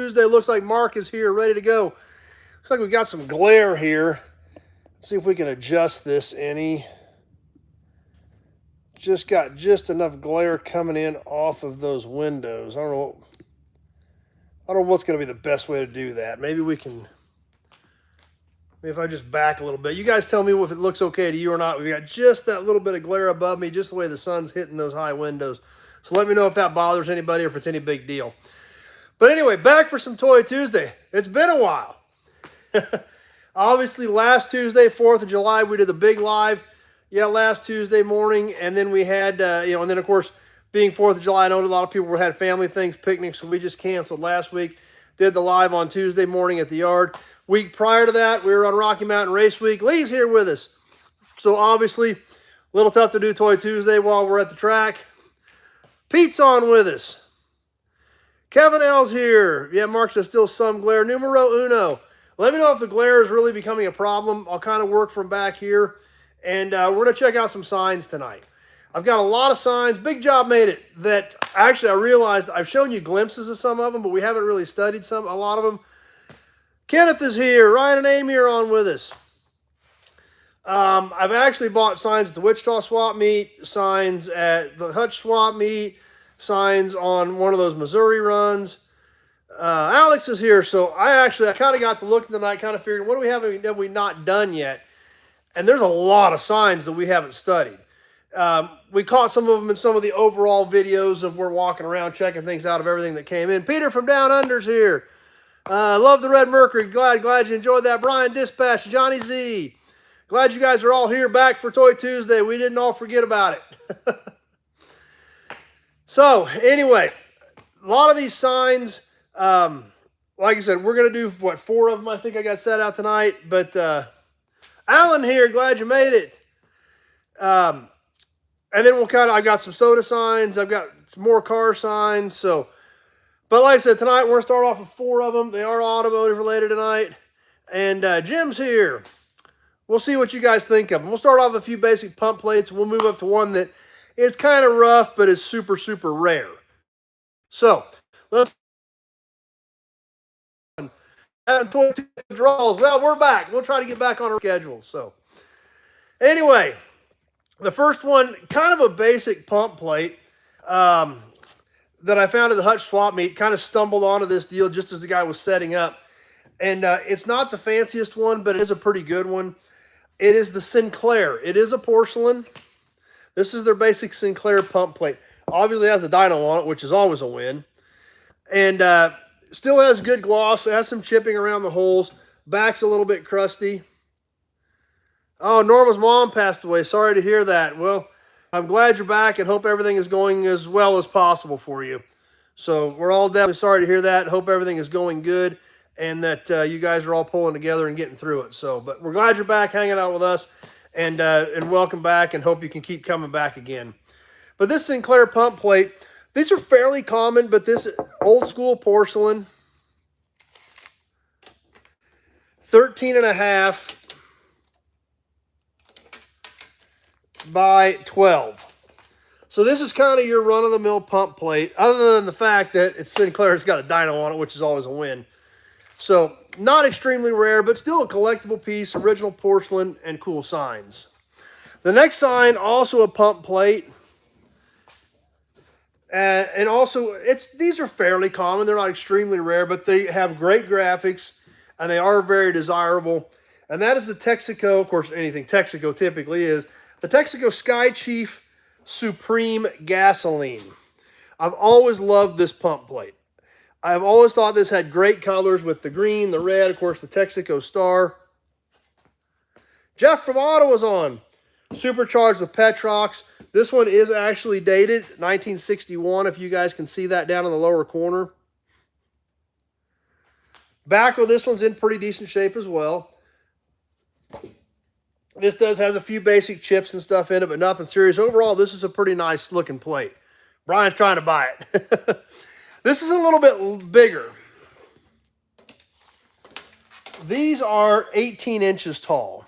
Tuesday. Looks like Mark is here, ready to go. Looks like we got some glare here. Let's see if we can adjust this any. Just got just enough glare coming in off of those windows. I don't know what's going to be the best way to do that. Maybe we can, maybe if I just back a little bit. You guys tell me if it looks okay to you or not. We've got just that little bit of glare above me, just the way the sun's hitting those high windows. So let me know if that bothers anybody or if it's any big deal. But anyway, back for some Toy Tuesday. It's been a while. Obviously, last Tuesday, 4th of July, we did the big live. Yeah, last Tuesday morning. And then we had, and then, of course, being 4th of July, I know a lot of people had family things, picnics, so we just canceled last week. Did the live on Tuesday morning at the yard. Week prior to that, we were on Rocky Mountain Race Week. Lee's here with us. So, obviously, a little tough to do Toy Tuesday while we're at the track. Pete's on with us. Kevin L's here. Yeah, Mark says still some glare. Numero uno. Let me know if the glare is really becoming a problem. I'll kind of work from back here. And we're going to check out some signs tonight. I've got a lot of signs. Big Job made it that actually I realized I've shown you glimpses of some of them, but we haven't really studied a lot of them. Kenneth is here. Ryan and Amy are on with us. I've actually bought signs at the Wichita Swap Meet, signs at the Hutch Swap Meet, signs on one of those Missouri runs. Alex is here, so I kind of got to looking tonight, kind of figuring, what do we have we not done yet? And there's a lot of signs that we haven't studied. We caught some of them in some of the overall videos of we're walking around checking things out of everything that came in. Peter from Down Under's here. Love the Red Mercury. Glad you enjoyed that. Brian Dispatch, Johnny Z. Glad you guys are all here back for Toy Tuesday. We didn't all forget about it. So, anyway, a lot of these signs, like I said, we're going to do, 4 of them I think I got set out tonight. But Alan here, glad you made it. And then I've got some soda signs. I've got some more car signs. So, but like I said, tonight we're going to start off with 4 of them. They are automotive related tonight. And Jim's here. We'll see what you guys think of them. We'll start off with a few basic pump plates. We'll move up to one that is kind of rough, but is super, super rare. So, let's draws. Well, we're back. We'll try to get back on our schedule. So, anyway, the first one, kind of a basic pump plate that I found at the Hutch Swap Meet. Kind of stumbled onto this deal just as the guy was setting up. And it's not the fanciest one, but it is a pretty good one. It is the Sinclair. It is a porcelain. This is their basic Sinclair pump plate. Obviously has the dyno on it, which is always a win. And still has good gloss. It has some chipping around the holes. Back's a little bit crusty. Oh, Norma's mom passed away. Sorry to hear that. Well, I'm glad you're back and hope everything is going as well as possible for you. So we're all definitely sorry to hear that. Hope everything is going good and that you guys are all pulling together and getting through it. So, but we're glad you're back hanging out with us and welcome back and hope you can keep coming back again. But this Sinclair pump plate, these are fairly common, but this old school porcelain, 13.5 by 12. So this is kind of your run-of-the-mill pump plate, other than the fact that it's Sinclair, it's got a dyno on it, which is always a win. So not extremely rare, but still a collectible piece, original porcelain, and cool signs. The next sign, also a pump plate. And also, these are fairly common. They're not extremely rare, but they have great graphics, and they are very desirable. And that is the Texaco, of course, anything Texaco typically is, the Texaco Sky Chief Supreme Gasoline. I've always loved this pump plate. I've always thought this had great colors with the green, the red, of course, the Texaco star. Jeff from Ottawa's on. Supercharged with Petrox. This one is actually dated 1961, if you guys can see that down in the lower corner. Back with this one's in pretty decent shape as well. This has a few basic chips and stuff in it, but nothing serious. Overall, this is a pretty nice looking plate. Brian's trying to buy it. This is a little bit bigger. These are 18 inches tall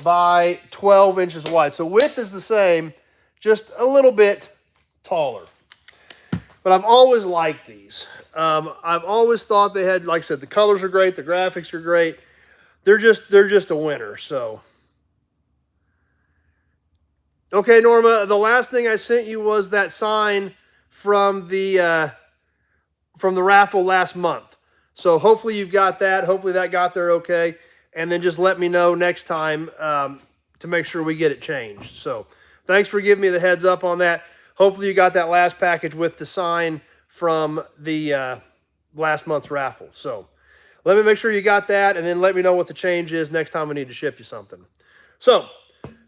by 12 inches wide. So width is the same, just a little bit taller. But I've always liked these. I've always thought they had, like I said, the colors are great, the graphics are great. They're just a winner. So, okay, Norma, the last thing I sent you was that sign from the raffle last month. So hopefully you've got that. Hopefully that got there okay. And then just let me know next time to make sure we get it changed. So thanks for giving me the heads up on that. Hopefully you got that last package with the sign from the last month's raffle. So let me make sure you got that, and then let me know what the change is next time I need to ship you something. So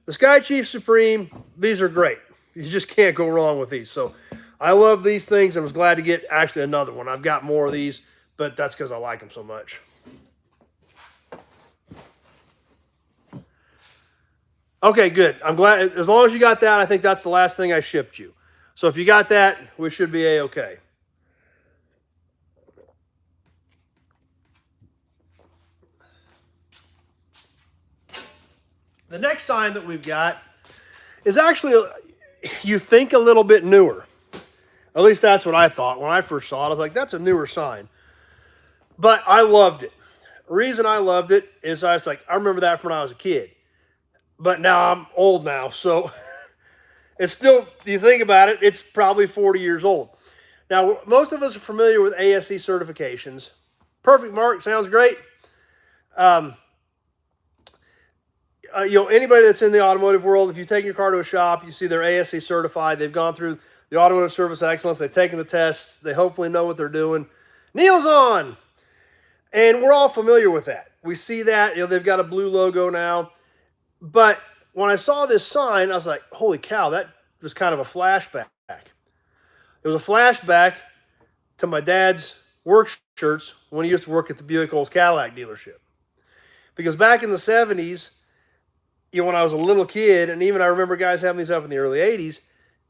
the Sky Chief Supreme, these are great. You just can't go wrong with these. So I love these things and was glad to get actually another one. I've got more of these, but that's because I like them so much. Okay, good. I'm glad. As long as you got that, I think that's the last thing I shipped you. So if you got that, we should be A-okay. The next sign that we've got is actually, you think, a little bit newer. At least that's what I thought when I first saw it. I was like, that's a newer sign. But I loved it. The reason I loved it is I was like, I remember that from when I was a kid. But now I'm old now, so it's still, you think about it, it's probably 40 years old. Now, most of us are familiar with ASE certifications. Perfect Mark, sounds great. Anybody that's in the automotive world, if you take your car to a shop, you see they're ASE certified. They've gone through the Automotive Service Excellence. They've taken the tests. They hopefully know what they're doing. Neil's on. And we're all familiar with that. We see that. They've got a blue logo now. But when I saw this sign, I was like, holy cow, that was kind of a flashback. It was a flashback to my dad's work shirts when he used to work at the Buick-Olds Cadillac dealership. Because back in the 70s, when I was a little kid, and even I remember guys having these up in the early 80s,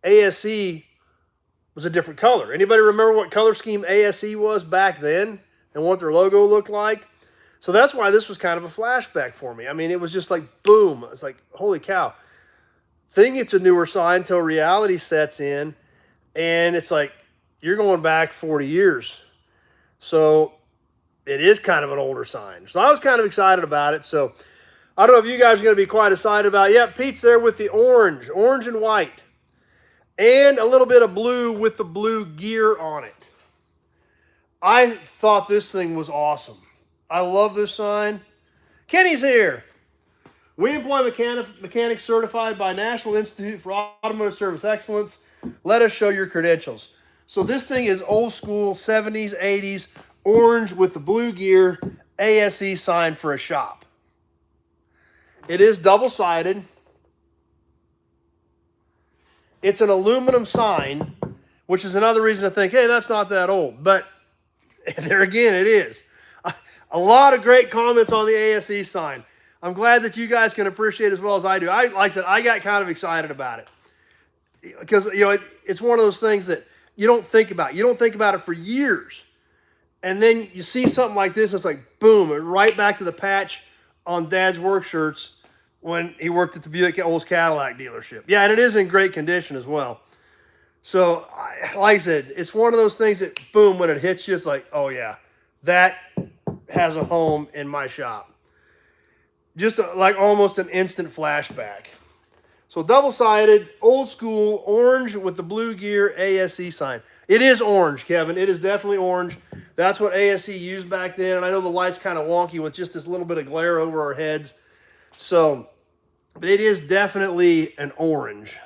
ASE was a different color. Anybody remember what color scheme ASE was back then and what their logo looked like? So that's why this was kind of a flashback for me. I mean, it was just like, boom. It's like, holy cow. Think it's a newer sign until reality sets in, and it's like, you're going back 40 years. So it is kind of an older sign. So I was kind of excited about it. So I don't know if you guys are going to be quite excited about it. Yep, Pete's there with the orange and white, and a little bit of blue with the blue gear on it. I thought this thing was awesome. I love this sign. Kenny's here. We employ mechanics certified by National Institute for Automotive Service Excellence. Let us show your credentials. So this thing is old school, 70s, 80s, orange with the blue gear, ASE sign for a shop. It is double-sided. It's an aluminum sign, which is another reason to think, hey, that's not that old. But there again, it is. A lot of great comments on the ASE sign. I'm glad that you guys can appreciate it as well as I do. Like I said, I got kind of excited about it. Because, it's one of those things that you don't think about. You don't think about it for years. And then you see something like this, it's like, boom, right back to the patch on Dad's work shirts when he worked at the Buick-Olds Cadillac dealership. Yeah, and it is in great condition as well. So, like I said, it's one of those things that, boom, when it hits you, it's like, oh yeah, that has a home in my shop. Just like almost an instant flashback. So double-sided, old school, orange with the blue gear ASE sign. It is orange, Kevin. It is definitely orange. That's what ASE used back then. And I know the light's kind of wonky with just this little bit of glare over our heads. So, but it is definitely an orange.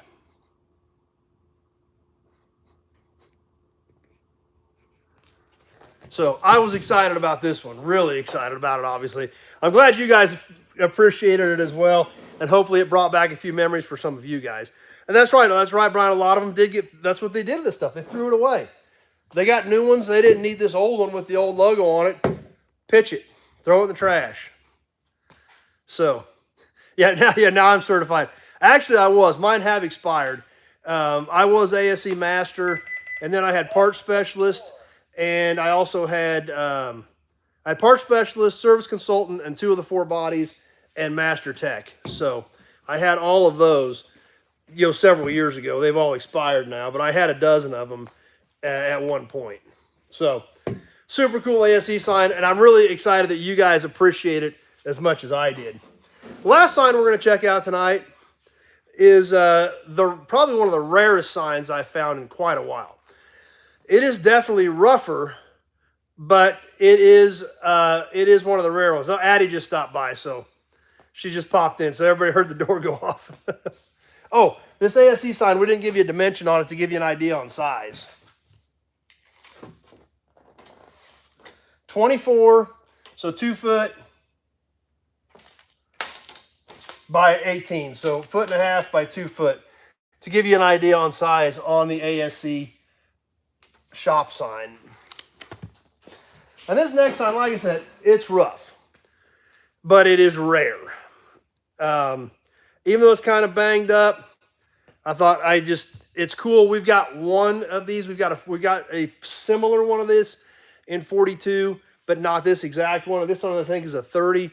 So I was excited about this one. Really excited about it, obviously. I'm glad you guys appreciated it as well. And hopefully it brought back a few memories for some of you guys. And that's right, Brian. A lot of them did get, that's what they did with this stuff. They threw it away. They got new ones. They didn't need this old one with the old logo on it. Pitch it. Throw it in the trash. So, now I'm certified. Actually, I was. Mine have expired. I was ASE Master, and then I had Parts Specialist, and I also had, Parts Specialist, Service Consultant, and 2 of the 4 bodies, and Master Tech. So I had all of those, several years ago. They've all expired now, but I had a dozen of them. at one point. So super cool ASE sign, and I'm really excited that you guys appreciate it as much as I did. The last sign we're going to check out tonight is probably one of the rarest signs I've found in quite a while. It is definitely rougher, but it is one of the rare ones. Oh, Addie just stopped by, so she just popped in, so everybody heard the door go off. Oh, this ASE sign, we didn't give you a dimension on it to give you an idea on size. 24, so 2 foot by 18, so 1.5 foot by 2 foot, to give you an idea on size on the ASE shop sign. And this next sign, like I said, it's rough, but it is rare. Even though it's kind of banged up, I thought it's cool. We've got one of these. We've got a similar one of this in 42, but not this exact one. This one I think is a 30.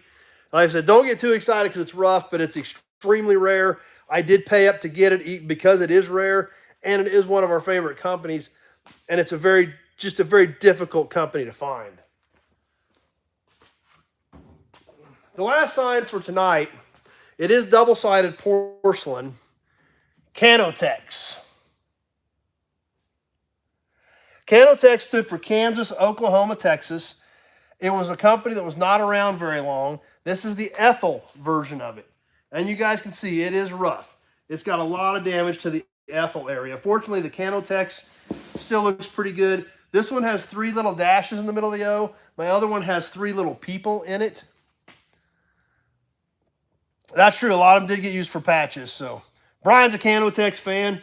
Like I said, don't get too excited because it's rough, but it's extremely rare. I did pay up to get it because it is rare, and it is one of our favorite companies, and it's just a very difficult company to find. The last sign for tonight, it is double-sided porcelain, Canotech. Canotech stood for Kansas, Oklahoma, Texas. It was a company that was not around very long. This is the Ethel version of it. And you guys can see it is rough. It's got a lot of damage to the Ethel area. Fortunately, the Canotech still looks pretty good. This one has 3 little dashes in the middle of the O. My other one has 3 little people in it. That's true. A lot of them did get used for patches. So Brian's a Canotech fan.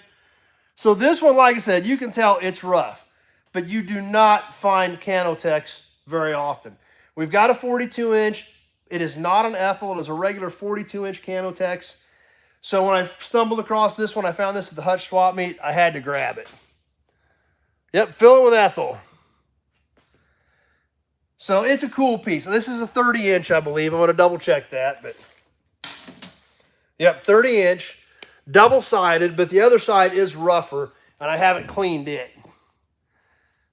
So this one, like I said, you can tell it's rough, but you do not find Canotech very often. We've got a 42-inch. It is not an Ethel. It is a regular 42-inch Canotech. So when I stumbled across this one, I found this at the Hutch Swap Meet. I had to grab it. Yep, fill it with Ethel. So it's a cool piece. This is a 30-inch, I believe. I'm going to double check that, but yep, 30-inch, double-sided, but the other side is rougher, and I haven't cleaned it.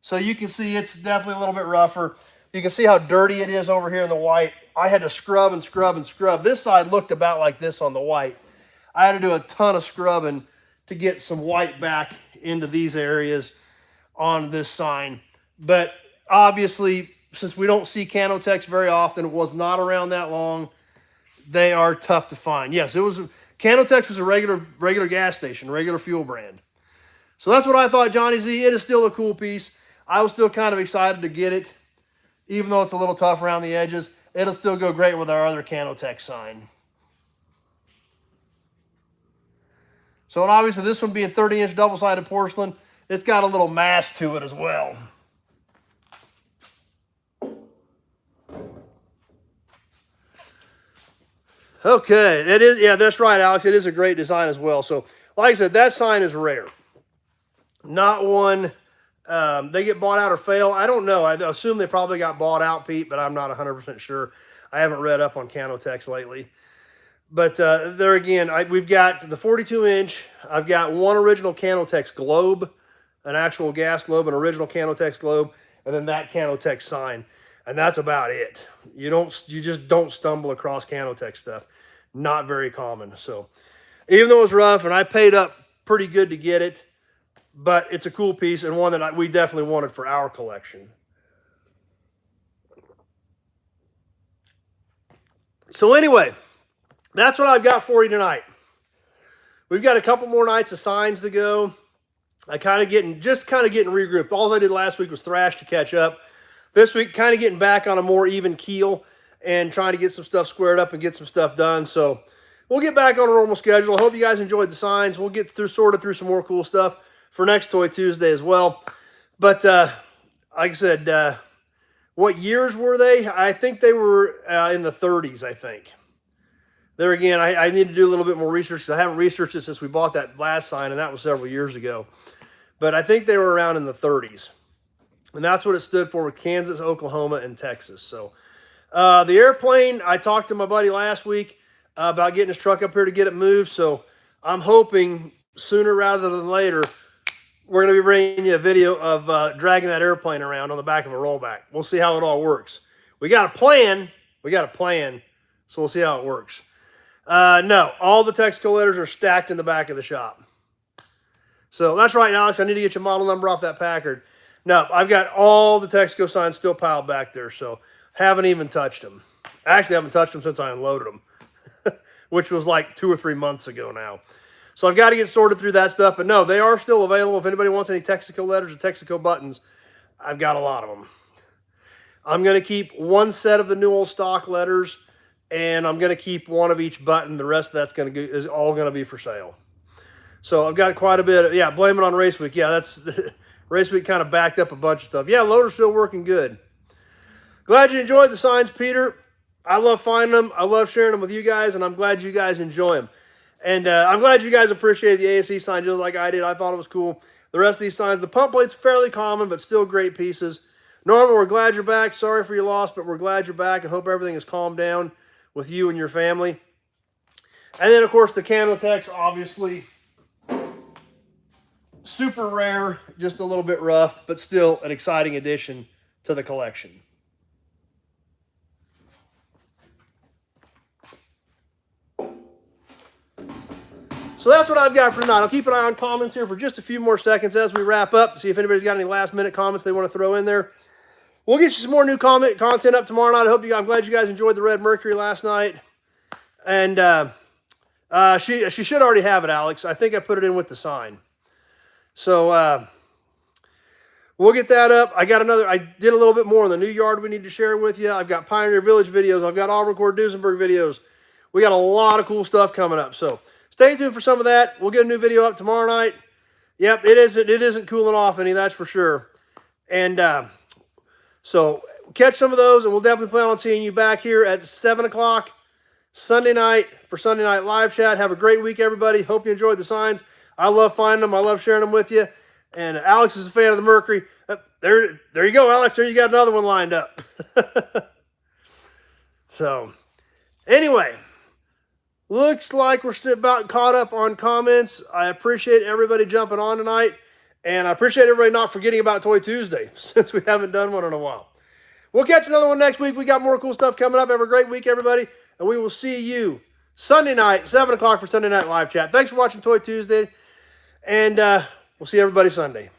So you can see it's definitely a little bit rougher. You can see how dirty it is over here in the white. I had to scrub and scrub and scrub. This side looked about like this on the white. I had to do a ton of scrubbing to get some white back into these areas on this sign. But obviously, since we don't see Canotech very often, it was not around that long, they are tough to find. Yes, Canotech was a regular gas station, regular fuel brand. So that's what I thought, Johnny Z. It is still a cool piece. I was still kind of excited to get it. Even though it's a little tough around the edges, it'll still go great with our other Canotech sign. So, and obviously this one being 30-inch double-sided porcelain, it's got a little mass to it as well. Okay, it is, yeah, that's right, Alex. It is a great design as well. So, like I said, that sign is rare. Not one, they get bought out or fail. I don't know. I assume they probably got bought out, Pete, but I'm not 100% sure. I haven't read up on Canotech lately. But there again, we've got the 42-inch. I've got one original Canotech globe, an actual gas globe, an original Canotech globe, and then that Canotech sign. And that's about it. You just don't stumble across Canotech stuff. Not very common. So even though it was rough and I paid up pretty good to get it, but it's a cool piece and one that we definitely wanted for our collection. So anyway, that's what I've got for you tonight. We've got a couple more nights of signs to go. Just kind of getting regrouped. All I did last week was thrash to catch up. This week, kind of getting back on a more even keel and trying to get some stuff squared up and get some stuff done. So we'll get back on a normal schedule. I hope you guys enjoyed the signs. We'll get sorted through some more cool stuff for next Toy Tuesday as well. But like I said, what years were they? I think they were in the 30s, I think. There again, I need to do a little bit more research because I haven't researched it since we bought that last sign, and that was several years ago. But I think they were around in the 30s. And that's what it stood for with Kansas, Oklahoma, and Texas. So the airplane, I talked to my buddy last week about getting his truck up here to get it moved. So I'm hoping sooner rather than later we're going to be bringing you a video of dragging that airplane around on the back of a rollback. We'll see how it all works. We got a plan. So we'll see how it works. No, all the Texaco letters are stacked in the back of the shop. So that's right, Alex. I need to get your model number off that Packard. No, I've got all the Texaco signs still piled back there, so haven't even touched them. Actually, I haven't touched them since I unloaded them, which was like 2 or 3 months ago now. So I've got to get sorted through that stuff. But no, they are still available. If anybody wants any Texaco letters or Texaco buttons, I've got a lot of them. I'm going to keep one set of the new old stock letters, and I'm going to keep one of each button. The rest of that's is all going to be for sale. So I've got quite a bit of, yeah, blame it on Race Week. Yeah, that's Race Week kind of backed up a bunch of stuff. Yeah, loader's still working good. Glad you enjoyed the signs, Peter. I love finding them. I love sharing them with you guys, and I'm glad you guys enjoy them. And I'm glad you guys appreciated the ASE sign just like I did. I thought it was cool. The rest of these signs, the pump plate's fairly common, but still great pieces. Norman, we're glad you're back. Sorry for your loss, but we're glad you're back and hope everything is calmed down with you and your family. And then, of course, the Canotex, obviously, super rare, just a little bit rough, but still an exciting addition to the collection. So that's what I've got for tonight. I'll keep an eye on comments here for just a few more seconds as we wrap up, see if anybody's got any last-minute comments they want to throw in there. We'll get you some more new content up tomorrow night. I'm glad you guys enjoyed the Red Mercury last night. And she should already have it, Alex. I think I put it in with the sign. So we'll get that up. I did a little bit more in the new yard we need to share with you. I've got Pioneer Village videos. I've got Auburn Court Duesenberg videos. We got a lot of cool stuff coming up. So stay tuned for some of that. We'll get a new video up tomorrow night. Yep, it isn't cooling off any, that's for sure. And so catch some of those, and we'll definitely plan on seeing you back here at 7 o'clock Sunday night for Sunday Night Live Chat. Have a great week, everybody. Hope you enjoyed the signs. I love finding them. I love sharing them with you. And Alex is a fan of the Mercury. There you go, Alex. There you got another one lined up. So, anyway, looks like we're still about caught up on comments. I appreciate everybody jumping on tonight. And I appreciate everybody not forgetting about Toy Tuesday, since we haven't done one in a while. We'll catch another one next week. We got more cool stuff coming up. Have a great week, everybody. And we will see you Sunday night, 7 o'clock for Sunday Night Live Chat. Thanks for watching Toy Tuesday. And we'll see everybody Sunday.